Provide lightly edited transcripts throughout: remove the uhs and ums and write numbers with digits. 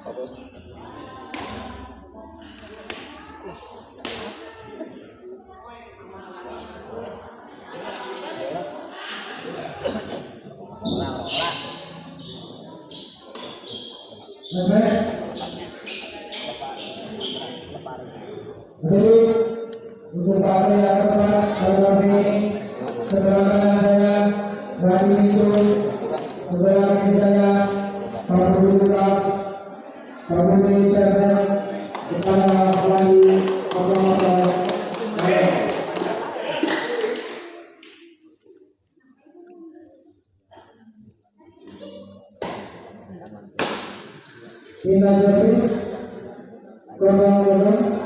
Jadi untuk partai yang tepat hari ini setelah saya dari itu saudara saya Pak Lukas Pak Indonesia kepada lagi apa-apa Bina servis 00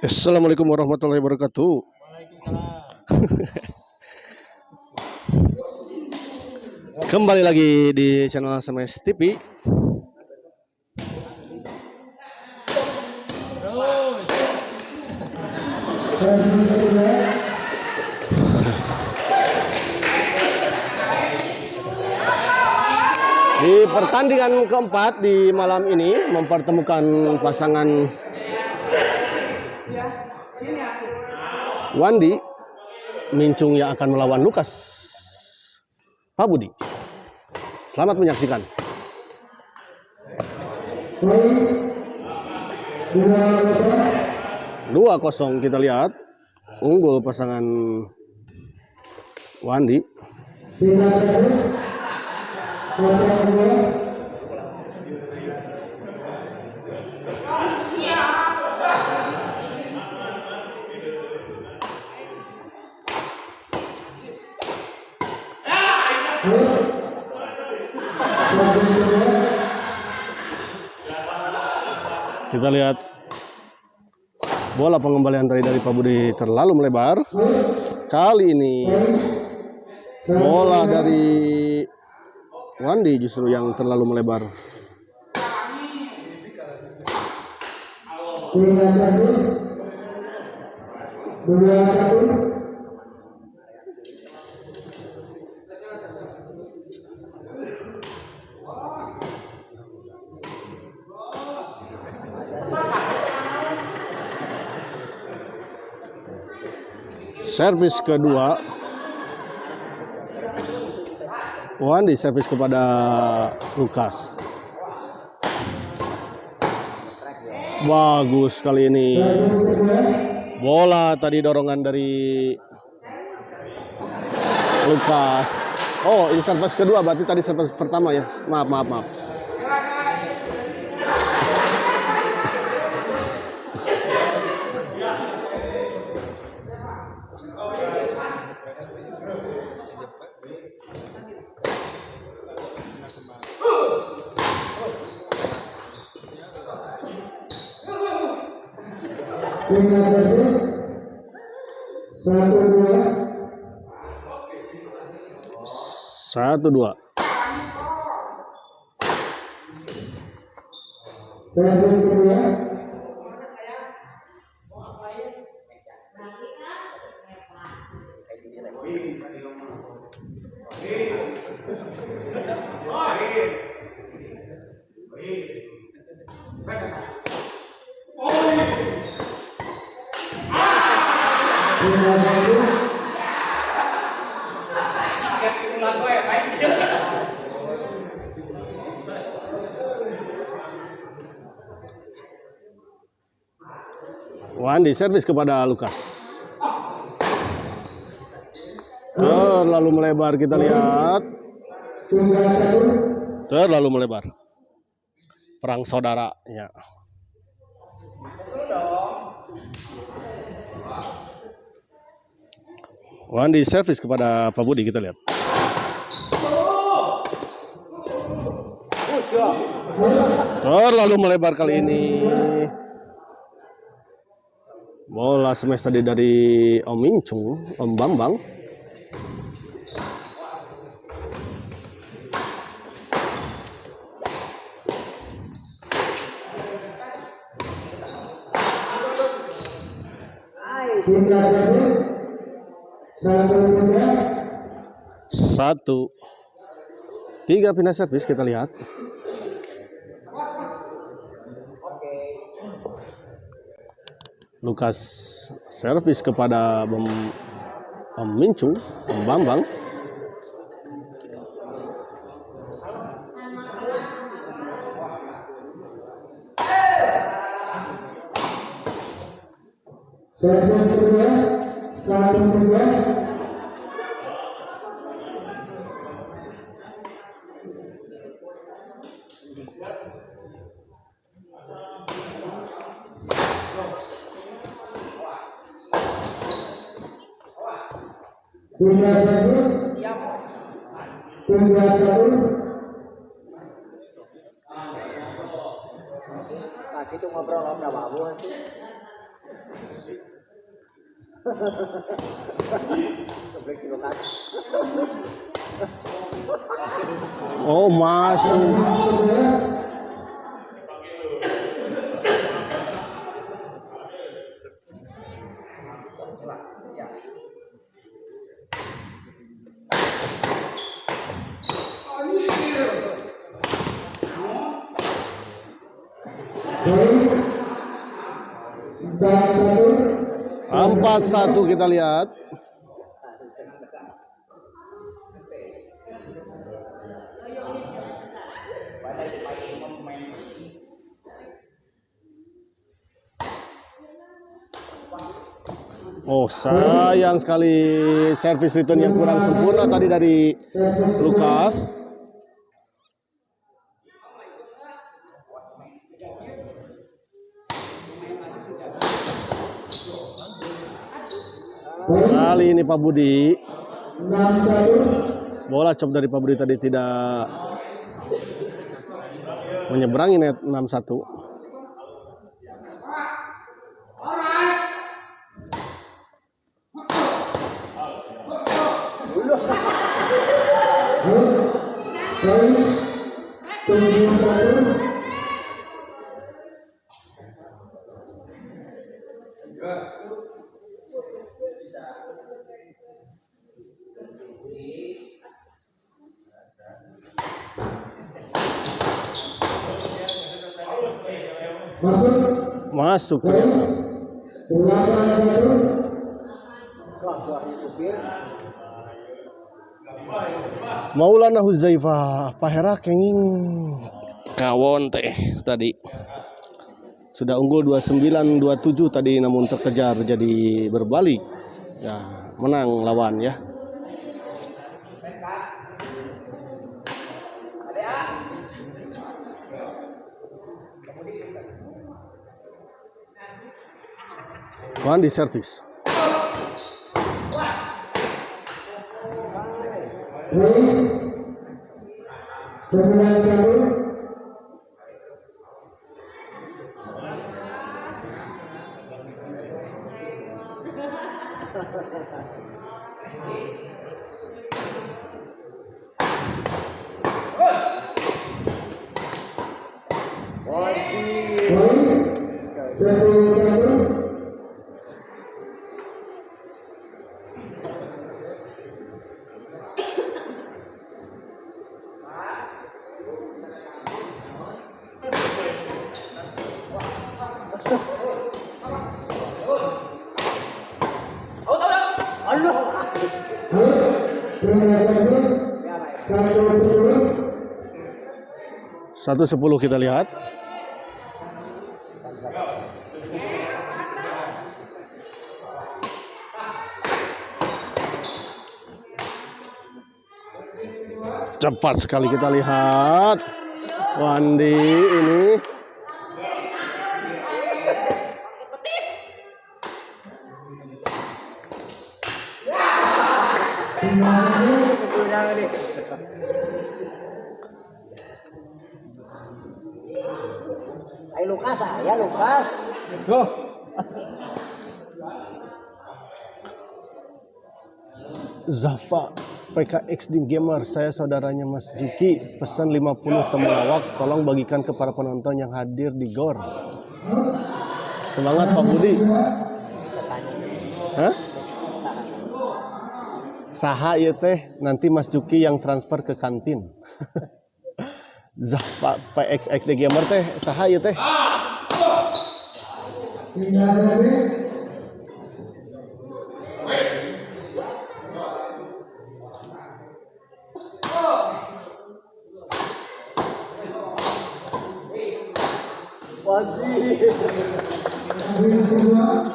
Assalamualaikum warahmatullahi wabarakatuh. Kembali lagi di channel SMS TV. Di pertandingan keempat di malam ini mempertemukan pasangan Wandi Mincung yang akan melawan Lukas Pak Budi. Selamat menyaksikan. 2-0 kita lihat unggul pasangan Wandi. Kita lihat bola pengembalian tadi dari Pak Budi terlalu melebar. Kali ini bola dari Wandi justru yang terlalu melebar. Servis kedua, Wandi servis kepada Lukas. Bagus kali ini. Bola tadi dorongan dari Lukas. Oh, ini servis kedua, berarti tadi servis pertama ya. Maaf. Bina servis 1-2 servis kedua Wandi servis kepada Lukas. Terlalu melebar, kita lihat. Terlalu melebar. Perang saudara ya. Wandi servis kepada Pak Budi, kita lihat. Terlalu melebar kali ini. Bola smash tadi dari Om Mincung, Om Bambang. Pindah servis. Serangan kedua. 1-3 pindah servis, kita lihat. Lukas servis kepada Mincung, Bambang. Servis kedua. 1-3. Pindah servis. 3-1. Tadi itu ngobrol sama babu sih. Keblek silokan. Oh, masuk. Poin 4-1 kita lihat. Oh, sayang sekali servis return yang kurang sempurna tadi dari Lukas. Kali ini Pak Budi, 6-1. bola chop dari Pak Budi tadi tidak menyeberangi net. 6-1. Poin 7-1. Masuk. Poin 8-1. Keluarnya supir. Maulana Huzaifah Pahera kenging kawon teh tadi. Sudah unggul 29-27 tadi, namun terkejar jadi berbalik. Ya, menang lawan ya. Wandi servis. Poin 9-1. Poin 10-1. Pindah servis. 1-10. 1-10 kita lihat. Cepat sekali kita lihat. Wandi ini. Ayo Lukas, ya Lukas. Zafa PKX Dim Gamer, saya saudaranya Mas Juki, pesan 50 temulawak, tolong bagikan ke para penonton yang hadir di GOR. Semangat Pak Budi. Hah? Saha. Saha ieu teh nanti Mas Juki yang transfer ke kantin. Zah PXXD Gamer teh saha ieu teh? Tinggal servis. Wajib. Servis kedua.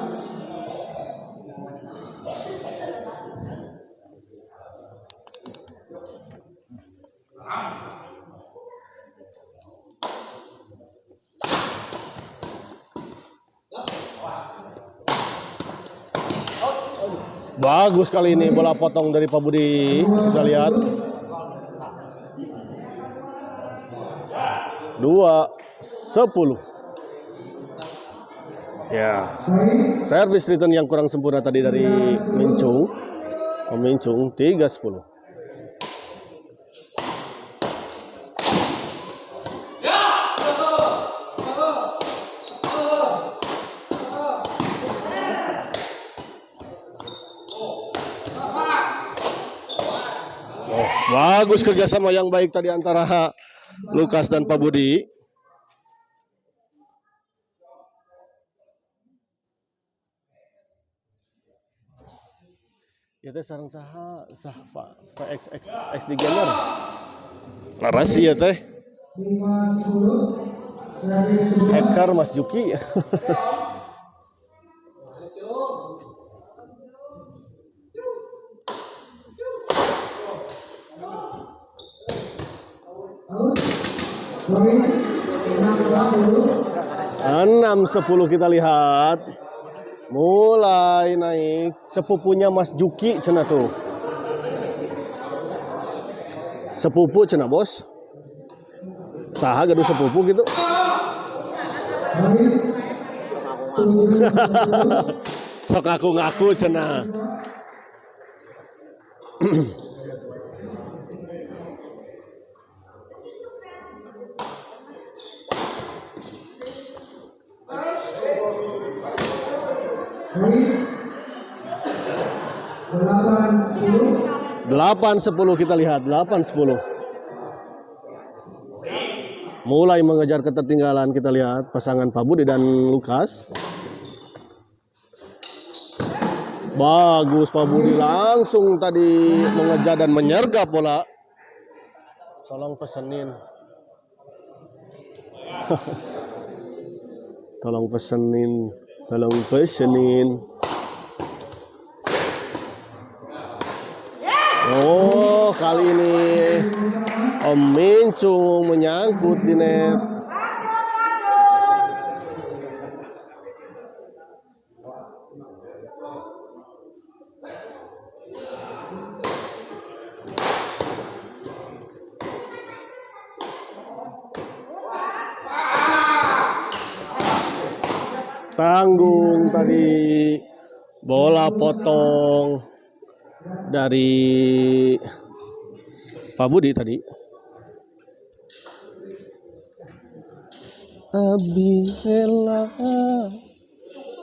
Bagus kali ini bola potong dari Pak Budi. Kita lihat. 2-10. Ya. Service return yang kurang sempurna tadi dari Mincung. Mincung 3-10. Bagus kerjasama yang baik tadi antara Lukas dan Pak Budi. Ya teh sareng saha PXXD Gamer. Laras ya teh. 5-10. Servis kedua. Hacker Mas Juki. Out. Poin 6-10. 6-10 kita lihat. Mulai naik sepupunya Mas Juki cenah tuh. Sepupu cenah bos. Saha gaduh sepupu gitu. Poin. Sok ngaku-ngaku cenah. Poin 8-10. 8-10 kita lihat. 8-10. Mulai mengejar ketertinggalan kita lihat pasangan Pak Budi dan Lukas. Bagus Pak Budi langsung tadi mengejar dan menyergap bola. Tolong pesenin. Tolong pesenin. Tolong pesenin. Oh, kali ini Om Mincung menyangkut di net. Tanggung tadi bola potong dari Pak Budi tadi. Abi rela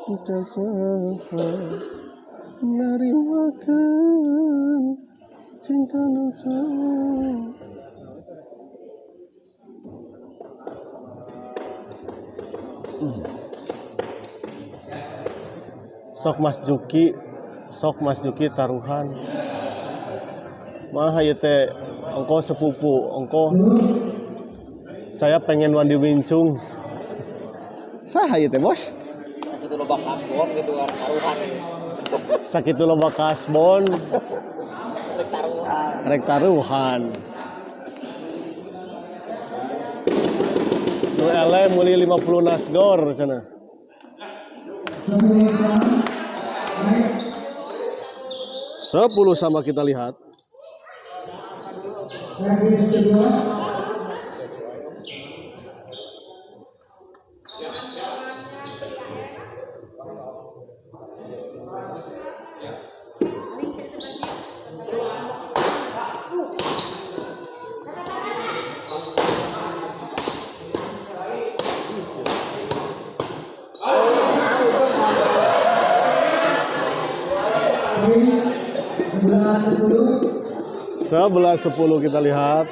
kita sama narimakan cinta nusa. Sok Mas Juki taruhan. Mah ieu teh engko sepupu, engko saya pengen wandi Mincung. Saha ieu teh, Bos? Sakitu loba kasbon gitu taruhan. Sakitu loba kasbon, Rek taruhan. rek taruhan. Nu ele meuli 50 nasgor cenah. 10 sama kita lihat. Servis kedua. 11-10 kita lihat.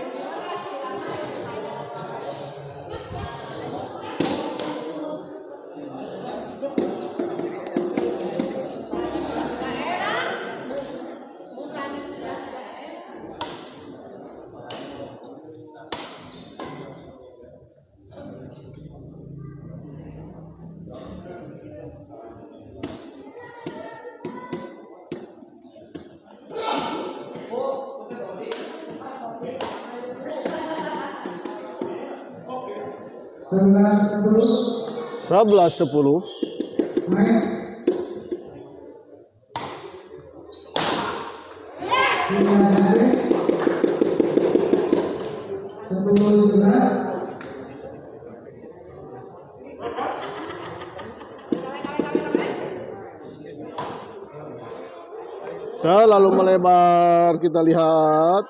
Sebelas sepuluh. Terlalu melebar, kita lihat.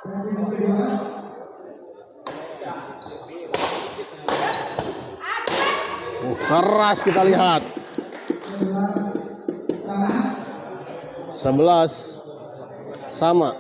Keras kita lihat. 11 sama.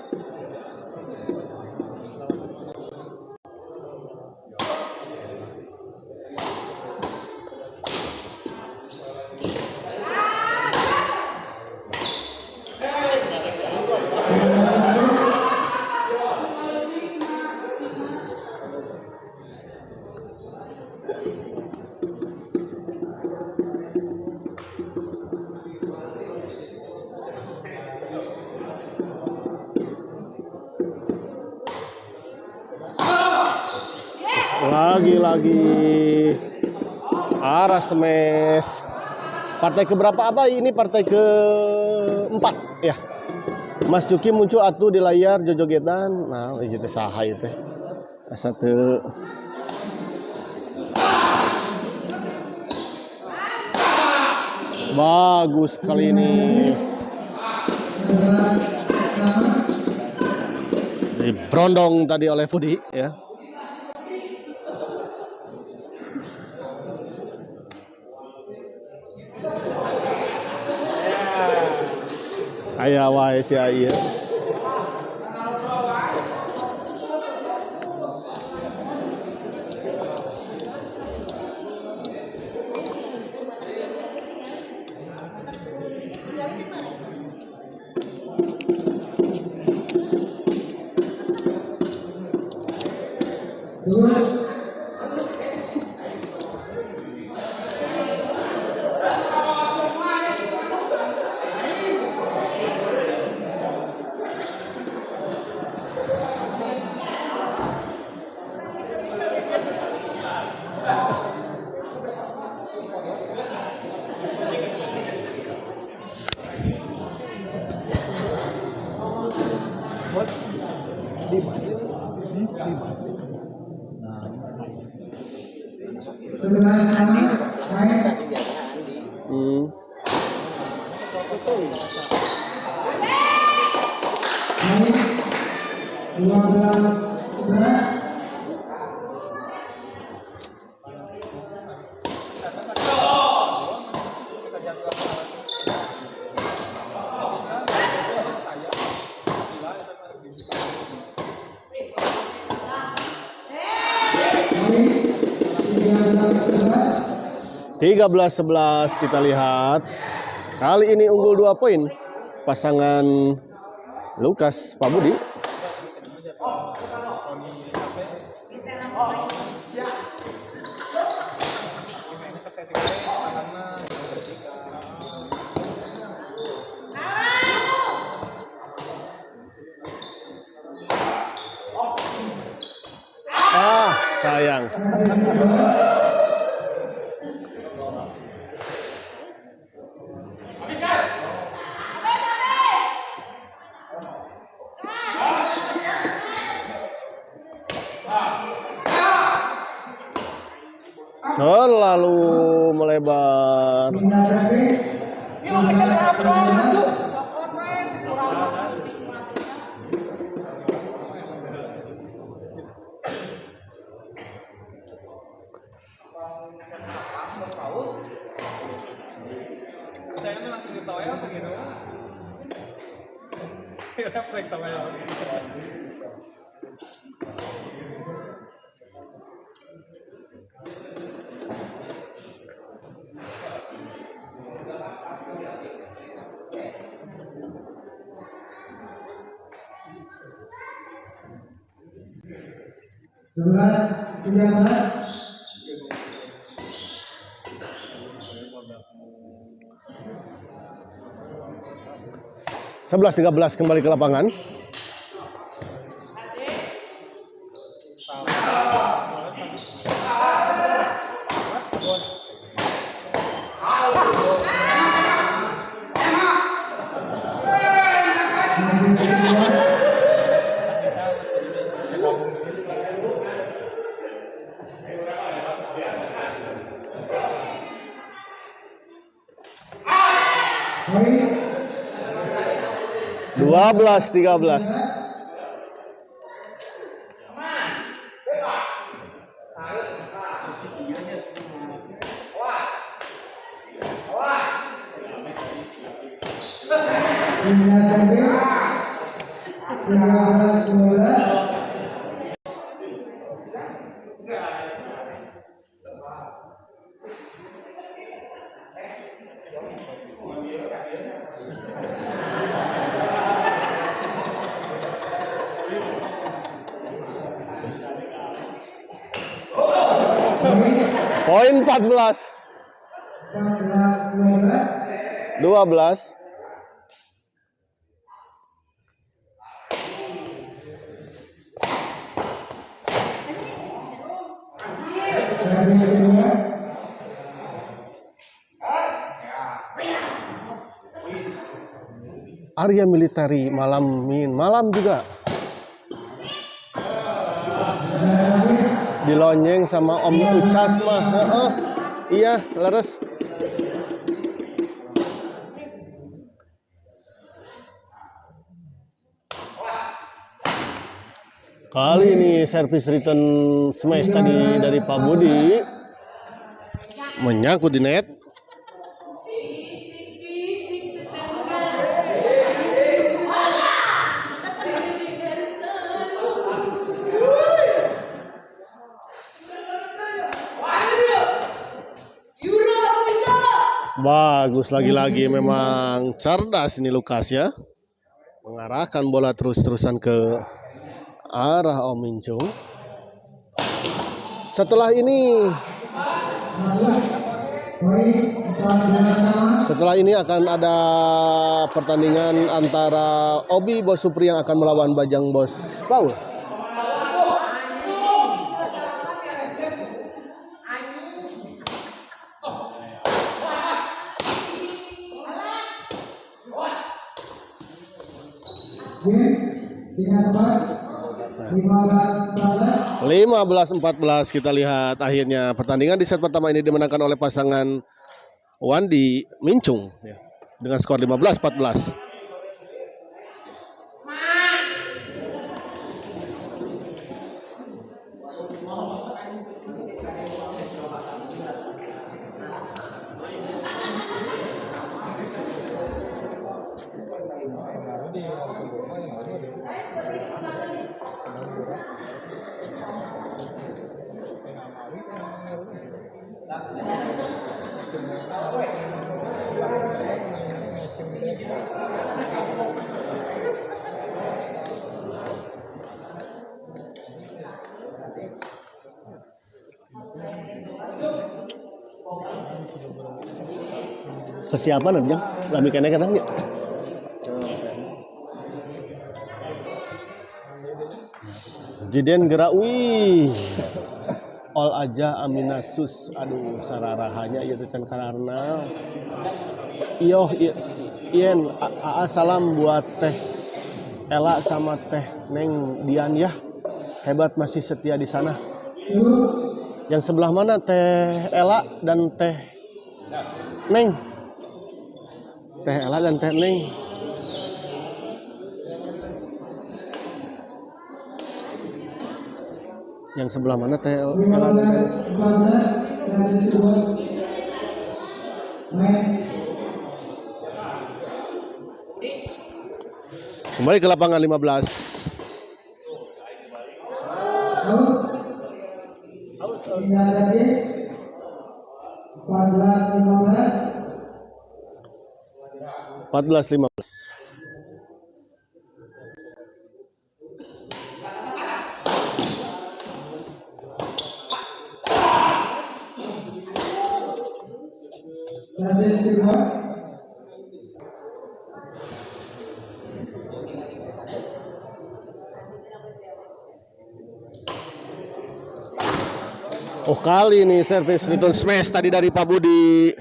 Lagi-lagi arah smash. Partai keberapa apa ini? Partai keempat ya. Mas Juki muncul atuh di layar jojogetan. Nah, itu saha itu. Asa teu bagus kali ini. Dibrondong tadi oleh Budi ya. Aya wae si ieu. Tiga 13-11 kita lihat. Kali ini unggul 2 poin pasangan Lukas Pak Budi. Sayang. Terlalu melebar. 11-13. 11-13 kembali ke lapangan. Poin 12-13. timnya servis 13-12. Poin 14. 12. Servis kedua. Arya Military malam juga Servis dilonyeng sama Om Ucas mah. Iya, leres. Kali ini servis return smash tadi dari Pak Budi menyangkut di net. Bagus, lagi-lagi memang cerdas ini Lukas ya. Mengarahkan bola terus-terusan ke arah Om Mincung. Setelah ini akan ada pertandingan antara Obi Bos Supri yang akan melawan Bajang Bos Paul. dengan 15-14 kita lihat akhirnya pertandingan di set pertama ini dimenangkan oleh pasangan Wandi Mincung ya, dengan skor 15-14. Persiapan aja, lami kene katanya. Jiden gerak, wih, all aja Aminasus, aduh sararahanya ieu teh can kararna. Iyo, ien, salam buat Teh Ela sama Teh Neng Dian ya, hebat masih setia di sana. Yang sebelah mana Teh Ela dan Teh Neng? Teh Ela dan Teh Neng. Yang sebelah mana Teh Ela dan Teh Neng? Kembali ke lapangan 15. Out. Pindah servis. 14-15. 14-15. Servis kedua. Oh, kali ini servis return smash tadi dari Pak Budi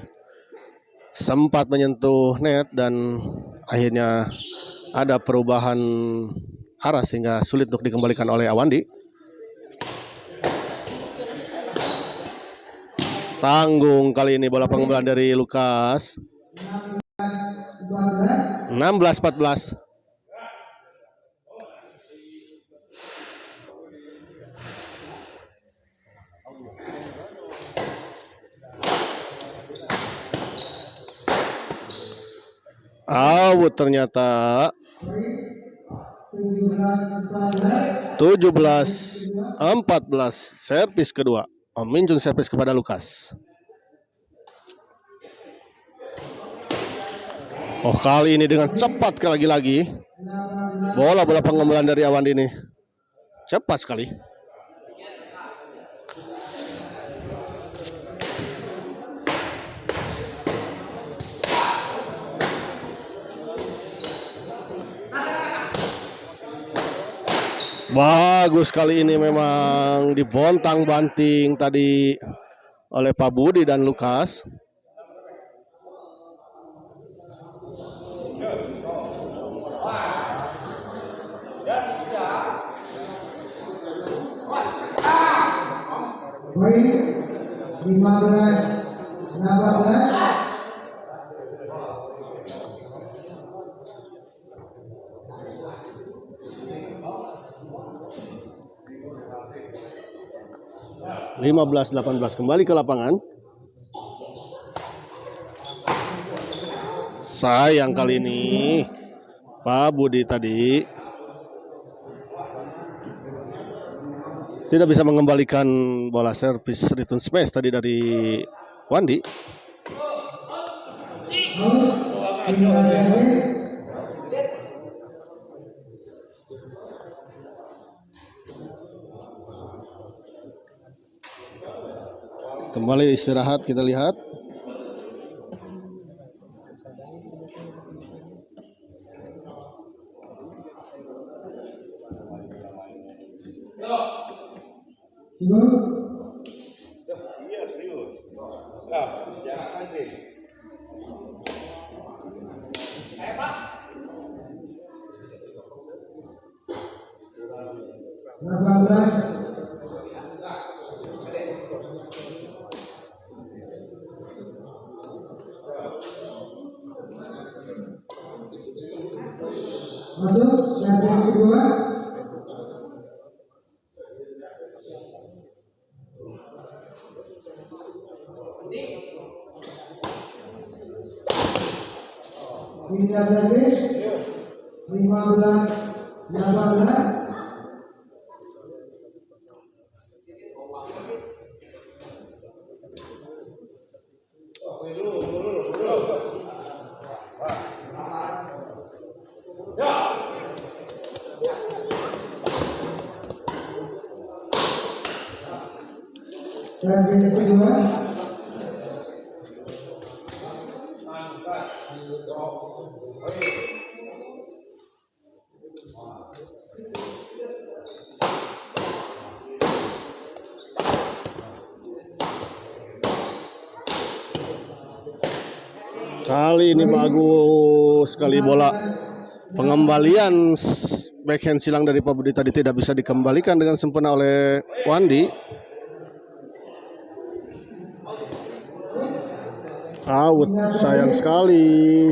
sempat menyentuh net dan akhirnya ada perubahan arah sehingga sulit untuk dikembalikan oleh Awandi. Tanggung kali ini bola pengembalian dari Lukas. 16-14. Out ternyata. 17-14. Servis kedua. Minjung servis kepada Lukas. Oh, kali ini dengan cepat lagi-lagi. Bola pengembalian dari Awandi ini cepat sekali. Bagus kali ini memang dibontang-banting tadi oleh Pak Budi dan Lukas. Poin 15-18. Belas 18 kembali ke lapangan. Sayang kali ini Pak Budi tadi tidak bisa mengembalikan bola servis return smash tadi dari Wandi. Pindah servis. Kembali istirahat, kita lihat. Masuk servis kedua. Pindah servis 15-18. Servis kedua. Kali ini bagus sekali bola pengembalian backhand silang dari Pak Budi tadi tidak bisa dikembalikan dengan sempurna oleh Wandi. Out, sayang sekali.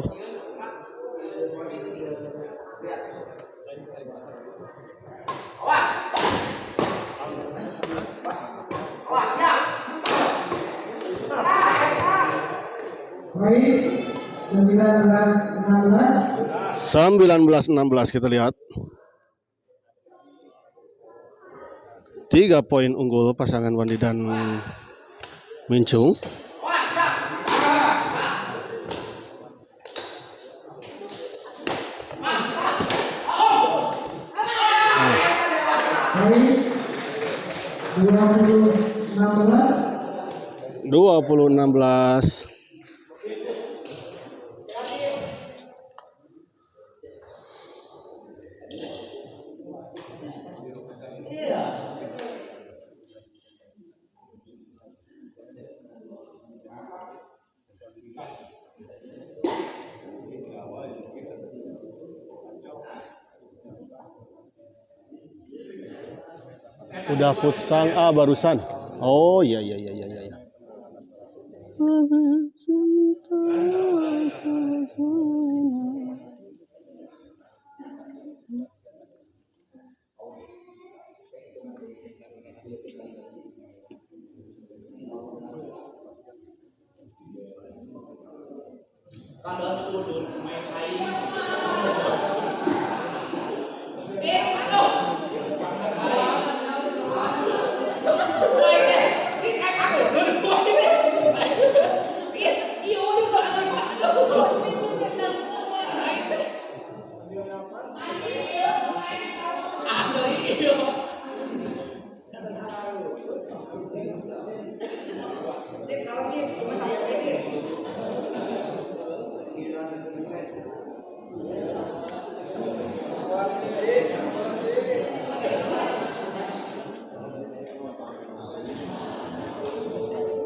Poin 19-16. 19-16 kita lihat. 3 poin unggul pasangan Wandi dan Mincung. Poin 20-16. 20-16. Udah pusang barusan. Oh iya.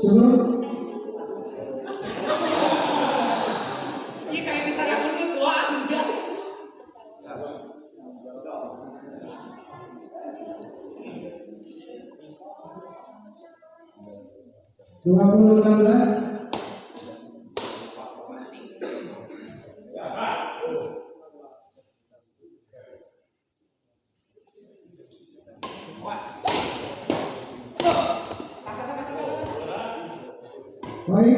Cukup. 20-16. Poin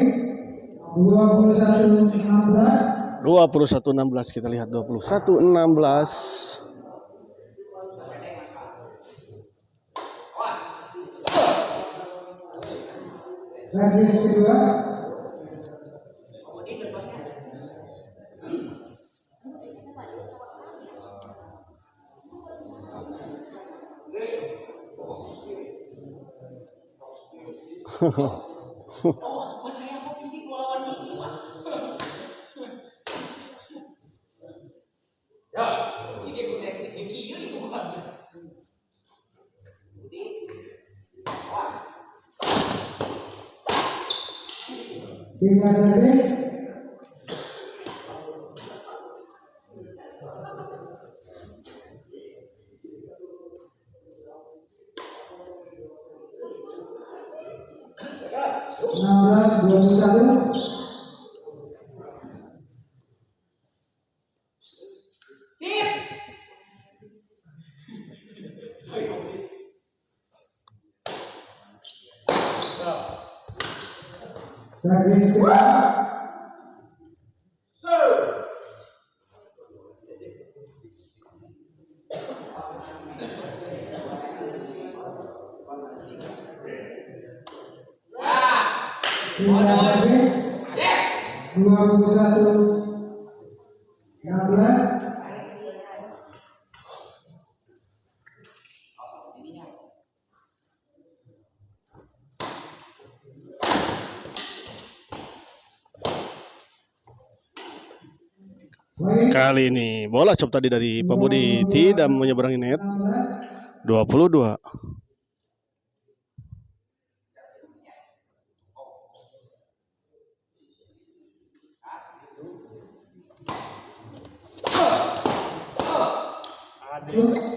21-16. 21-16 kita lihat 21-16. Servis kedua. Tinggal servis. Belas 21. Servis kedua. Tinggal servis 21-16. Kali ini bola chop tadi dari Pak Budi tidak menyeberangi net. 22.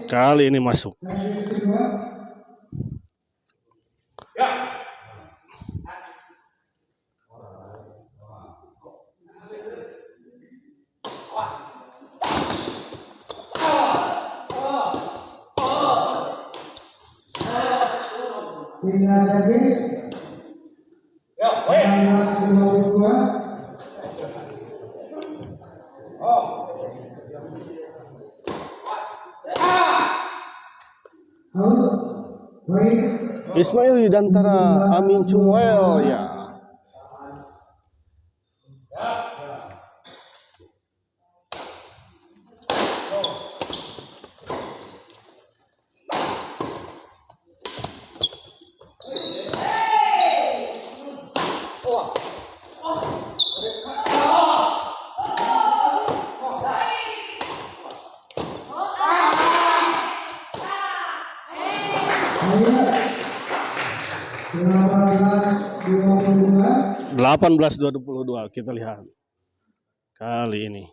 Kali ini masuk. Tinggal servis 16-22. Poin. Ismail Yudantara Amin Cumuel ya. Poin. 18-22 kita lihat kali ini.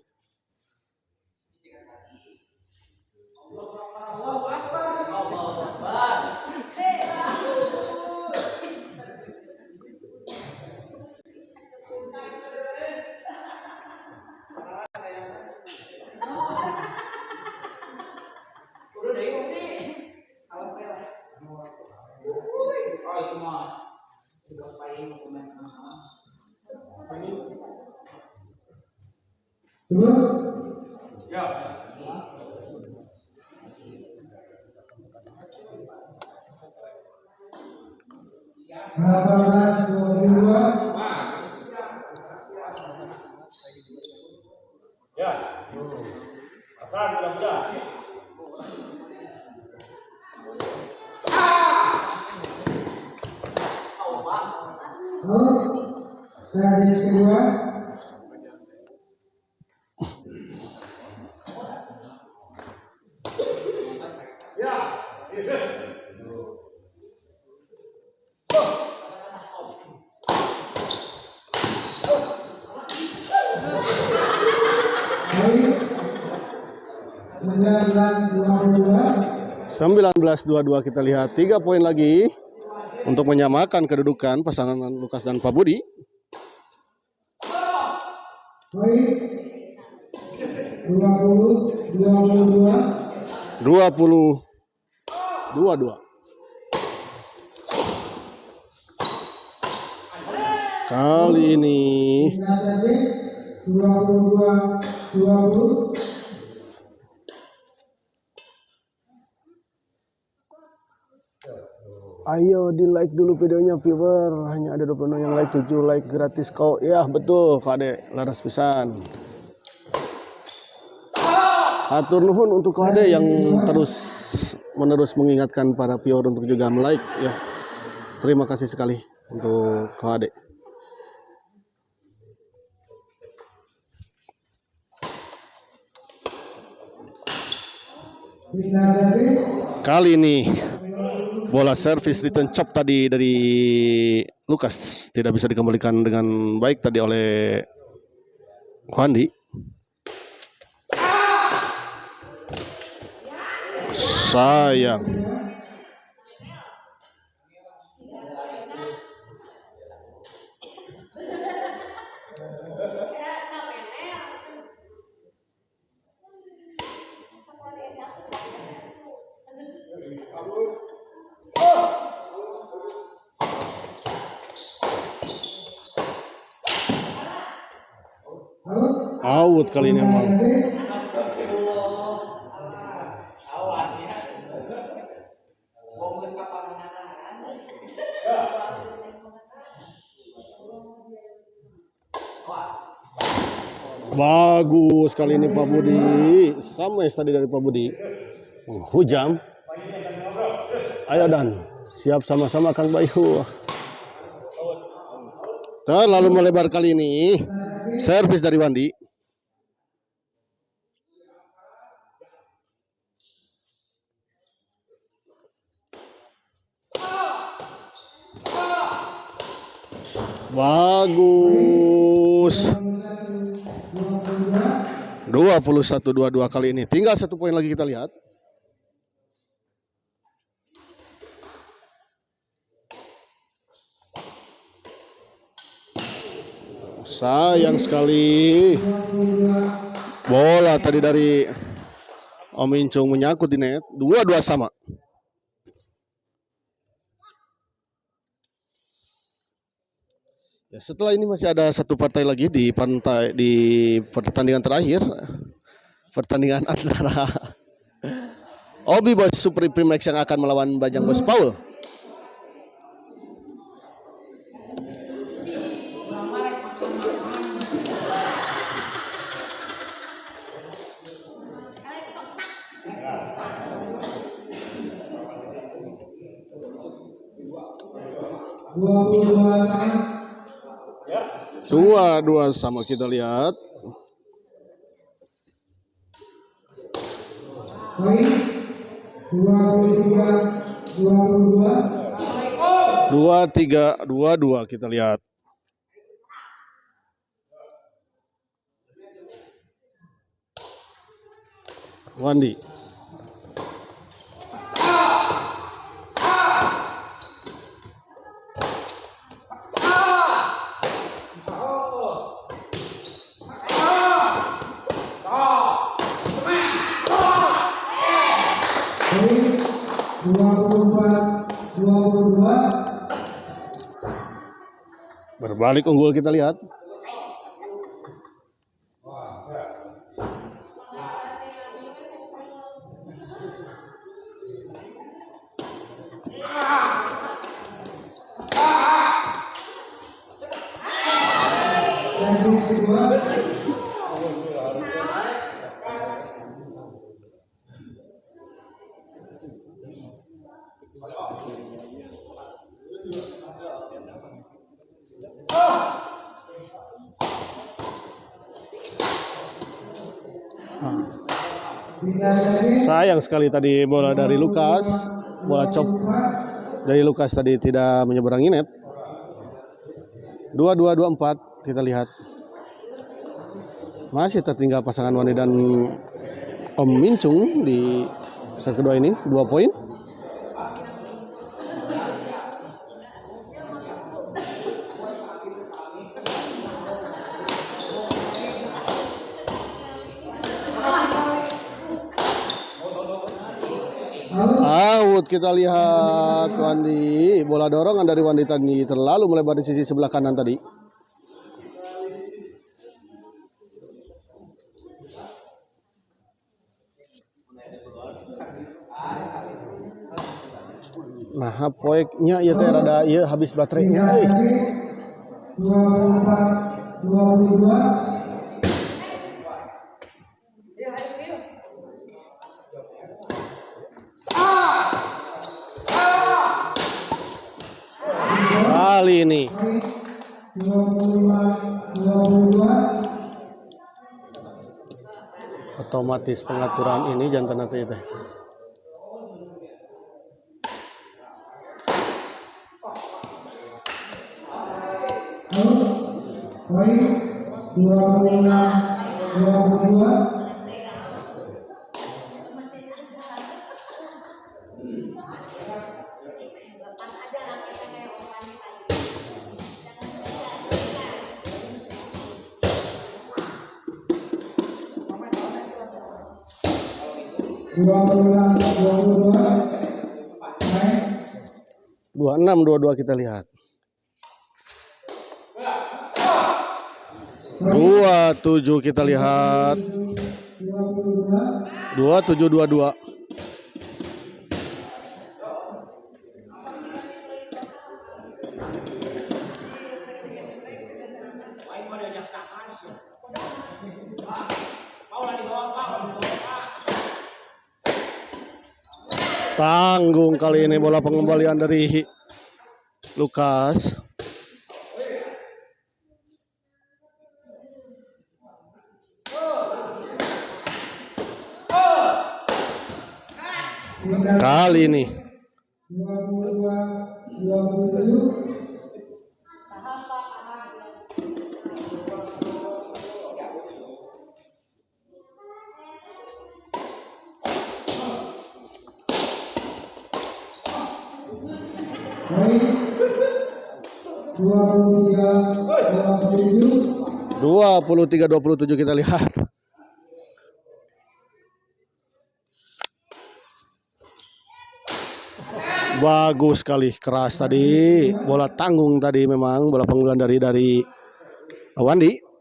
Servis kedua. Poin. 19-22 kita lihat 3 poin lagi untuk menyamakan kedudukan pasangan Lukas dan Pak Budi. Poin. 20-22. Kali ini Servis 22-20. ayo di like dulu videonya viewer, hanya ada 20 yang like, 7 like gratis kok. Ya betul Kak Ade, laras pisan. Hatur nuhun untuk Kak Ade yang terus menerus mengingatkan para viewer untuk juga like ya. Terima kasih sekali untuk Kak Ade. Servis. Kali ini bola servis return chop tadi dari Lukas tidak bisa dikembalikan dengan baik tadi oleh Wandi. Sayang. Out kali ini emang. Bagus kali ini Pak Budi. Sama yang tadi dari Pak Budi. Hujam. Ayo Dan, siap sama-sama Kang Bayu. Terlalu melebar kali ini. Servis dari Wandi. Bagus. 21-22 kali ini. Tinggal 1 poin lagi kita lihat. Sayang sekali. Bola tadi dari Om Incung menyangkut di net. 2-2 sama. Ya, setelah ini masih ada 1 partai lagi di pertandingan terakhir. Pertandingan antara Obi Boys Supreme Max yang akan melawan Bajang Bos Paul. 22 sama. 2-2 sama kita lihat. Poin 23-22. 2-3-2-2 kita lihat. Wandi. Poin 24-22. Berbalik unggul kita lihat. Servis kedua. Pindah servis. Sayang sekali tadi bola dari Lukas. Bola chop 24. dari Lukas tadi tidak menyeberangi net. 2-2-2-4 kita lihat. Masih tertinggal pasangan Wandi dan Om Mincung di set kedua ini 2 poin. Out kita lihat Wandi. Bola dorongan dari Wandi tadi terlalu melebar di sisi sebelah kanan tadi. Nah, poinnya ya teh rada ieu habis baterainya. Pindah servis 24-22. Kali ini 25-22. otomatis pengaturan ini jantan teh. Poin 26-22. Dua 26-22 kita lihat. 27 kita lihat. 27-22. Tanggung kali ini bola pengembalian dari Lukas. Kali ini 22-27. Poin 23-27. 23-27 kita lihat. Bagus sekali, keras tadi. Bola tanggung tadi memang bola pengumpulan dari Wandi.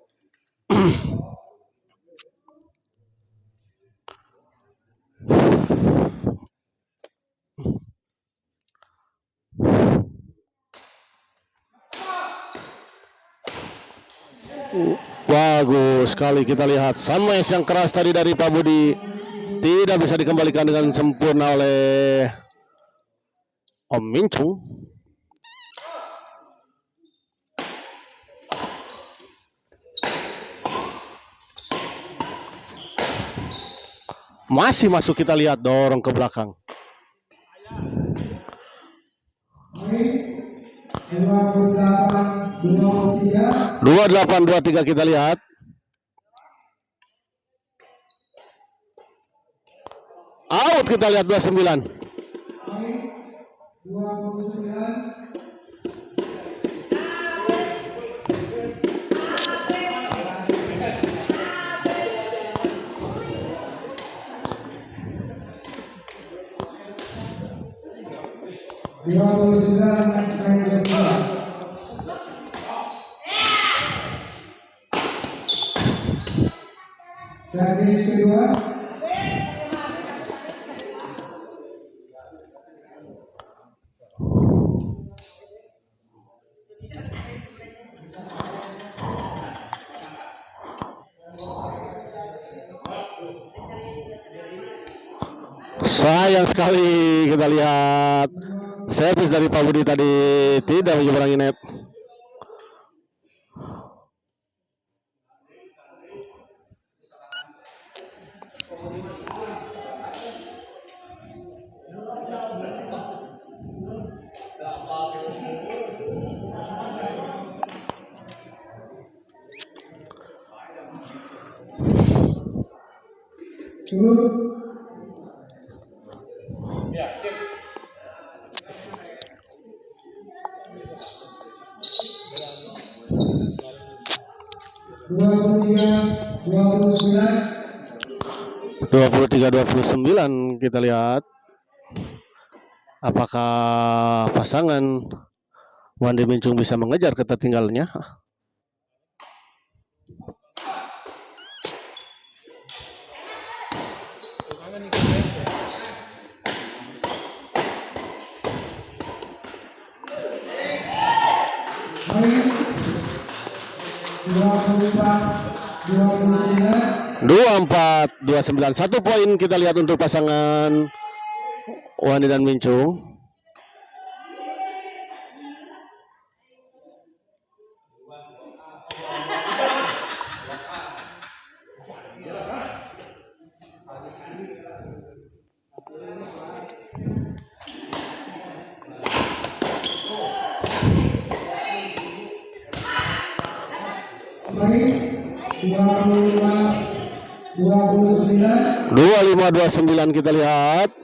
Bagus sekali kita lihat. Smash yang keras tadi dari Pak Budi tidak bisa dikembalikan dengan sempurna oleh Om Mincung. Masih masuk, kita lihat, dorong ke belakang. Poin 28-23. 28-23 kita lihat. Out, kita lihat 29. Poin 29. Match point kedua. Servis kedua. Sayang sekali, kita lihat servis dari Pak Budi tadi tidak menyeberangi net. Cukup. Dua puluh tiga 23-29 kita lihat. Apakah pasangan Wandi Mincung bisa mengejar ketertinggalannya? Poin 24-29. 1 poin kita lihat untuk pasangan Wandi dan Mincung. Poin 25-29 kita lihat.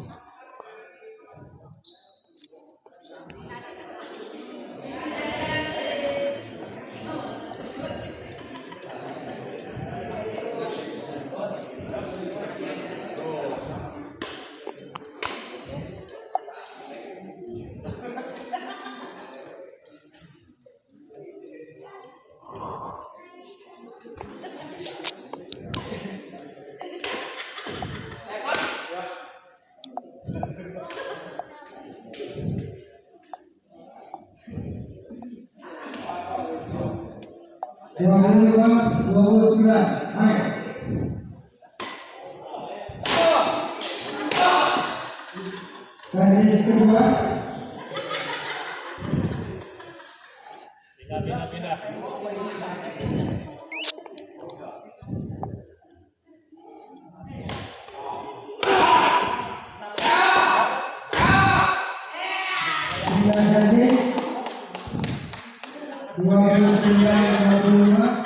Servis kedua. Servis 29-25.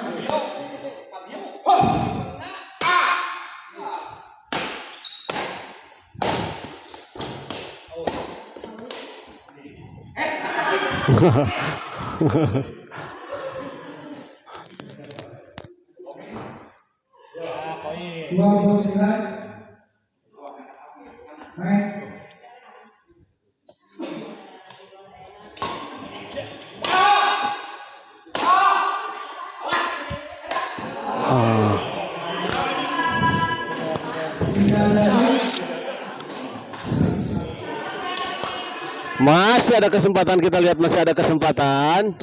Masih ada kesempatan, kita lihat masih ada kesempatan.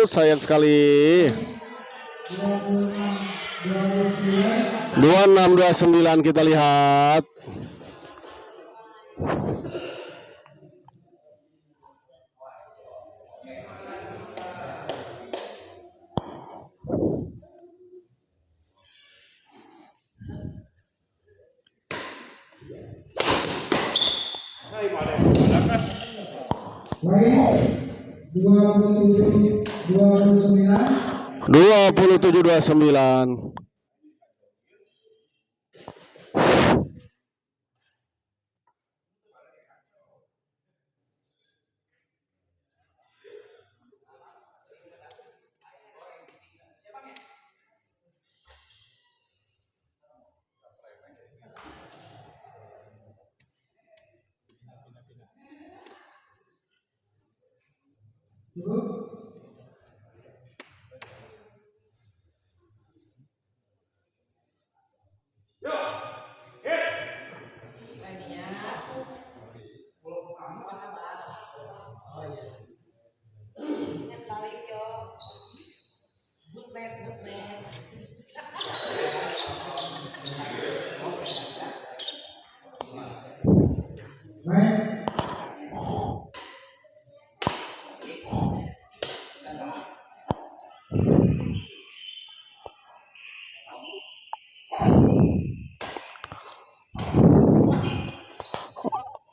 Sayang sekali. 26-29 kita lihat. Poin 27-29. 27-29.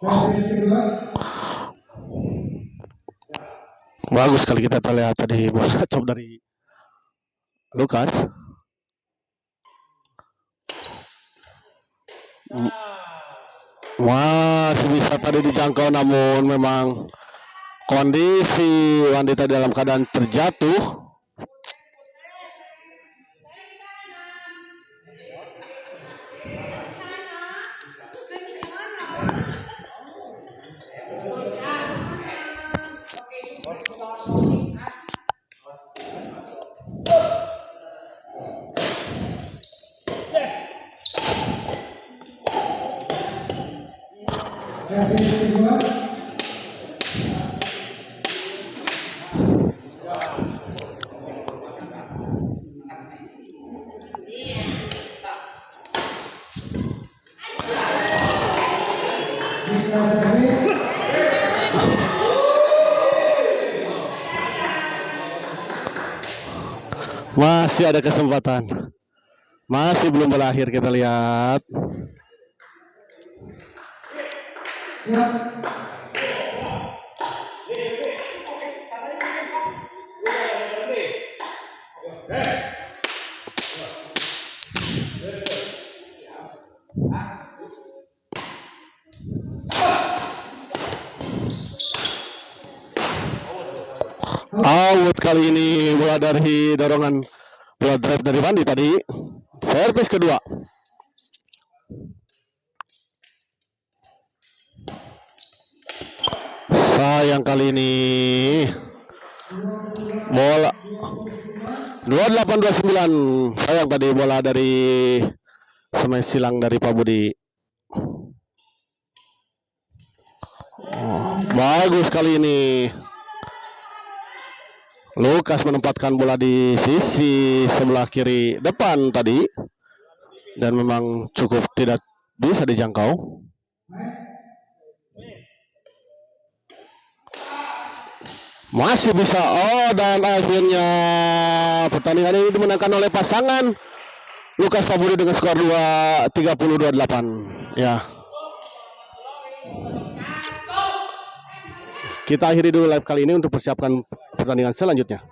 Servis kedua. Bagus sekali kita terlihat tadi bola cop dari Lukas. Masih bisa tadi dijangkau, namun memang kondisi wanita dalam keadaan terjatuh. Servis kedua. Kita servis. Masih ada kesempatan. Masih belum berakhir, kita lihat. Siap. Out kali ini, bola dari dorongan bola drive dari Wandi tadi. Servis kedua. Sayang kali ini bola 28-29. Sayang tadi bola dari smash silang dari Pak Budi. Bagus kali ini. Lukas menempatkan bola di sisi sebelah kiri depan tadi, dan memang cukup tidak bisa dijangkau. Masih bisa. Oh, dan akhirnya pertandingan ini dimenangkan oleh pasangan Lukas Faburi dengan skor 30-28. Ya. Kita akhiri dulu live kali ini untuk persiapkan pertandingan selanjutnya.